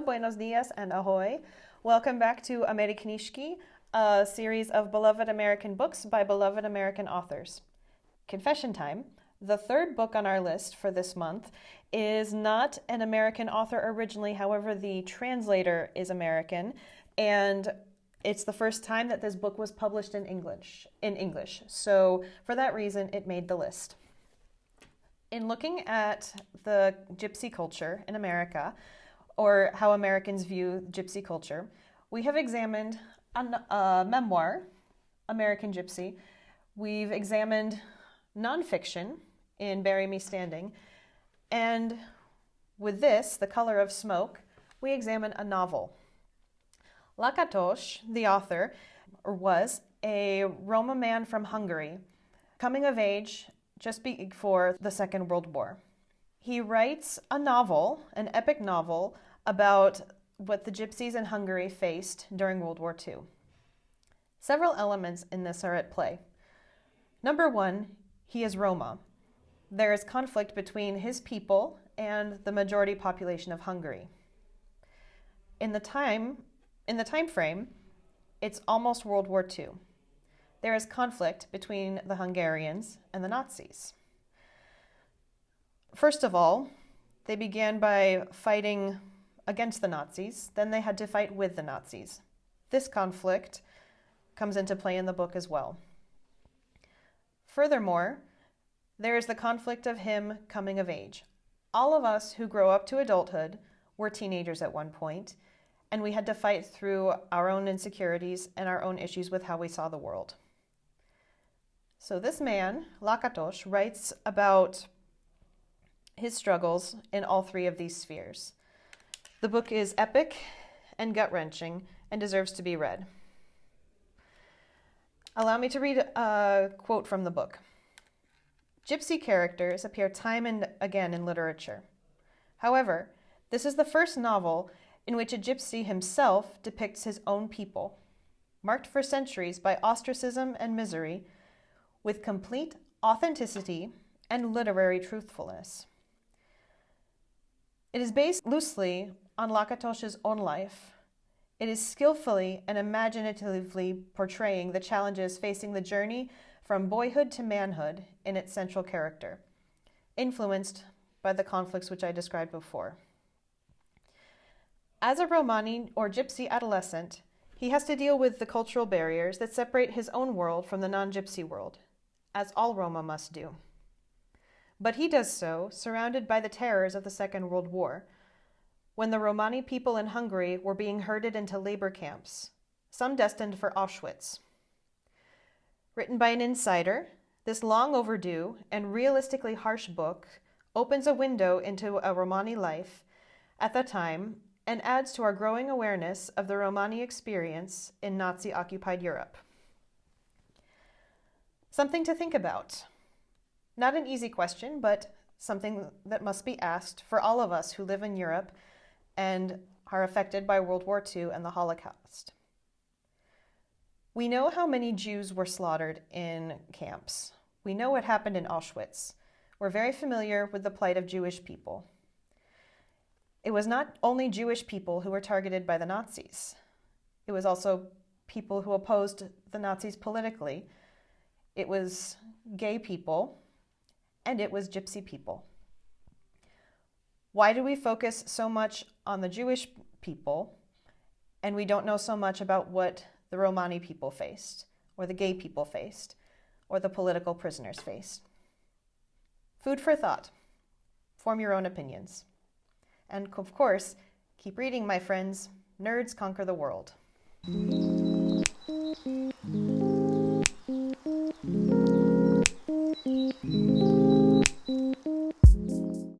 buenos dias, and ahoy. Welcome back to AmeriKnížky, a series of beloved American books by beloved American authors. Confession time. The third book on our list for this month is not an American author originally, however, the translator is American, and it's the first time that this book was published in English. So for that reason, it made the list. In looking at the gypsy culture in America, or how Americans view gypsy culture, we have examined a memoir, American Gypsy. We've examined nonfiction in Bury Me Standing, and with this, The Color of Smoke, we examine a novel. Lakatos, the author, was a Roma man from Hungary, coming of age just before the Second World War. He writes a novel, an epic novel, about what the gypsies in Hungary faced during World War II. Several elements in this are at play. Number one, he is Roma. There is conflict between his people and the majority population of Hungary. In the time frame, it's almost World War II. There is conflict between the Hungarians and the Nazis. First of all, they began by fighting against the Nazis, then they had to fight with the Nazis. This conflict comes into play in the book as well. Furthermore, there is the conflict of him coming of age. All of us who grow up to adulthood were teenagers at one point, and we had to fight through our own insecurities and our own issues with how we saw the world. So this man, Lakatos, writes about his struggles in all three of these spheres. The book is epic and gut-wrenching and deserves to be read. Allow me to read a quote from the book. Gypsy characters appear time and again in literature. However, this is the first novel in which a gypsy himself depicts his own people, marked for centuries by ostracism and misery, with complete authenticity and literary truthfulness. It is based loosely on Lakatos's own life. It is skillfully and imaginatively portraying the challenges facing the journey from boyhood to manhood in its central character, influenced by the conflicts which I described before. As a Romani or gypsy adolescent, he has to deal with the cultural barriers that separate his own world from the non-gypsy world, as all Roma must do. But he does so surrounded by the terrors of the Second World War, when the Romani people in Hungary were being herded into labor camps, some destined for Auschwitz. Written by an insider, this long overdue and realistically harsh book opens a window into a Romani life at the time and adds to our growing awareness of the Romani experience in Nazi-occupied Europe. Something to think about. Not an easy question, but something that must be asked for all of us who live in Europe and are affected by World War II and the Holocaust. We know how many Jews were slaughtered in camps. We know what happened in Auschwitz. We're very familiar with the plight of Jewish people. It was not only Jewish people who were targeted by the Nazis. It was also people who opposed the Nazis politically. It was gay people, and it was gypsy people. Why do we focus so much on the Jewish people, and we don't know so much about what the Romani people faced, or the gay people faced, or the political prisoners faced? Food for thought. Form your own opinions. And of course, keep reading, my friends. Nerds conquer the world.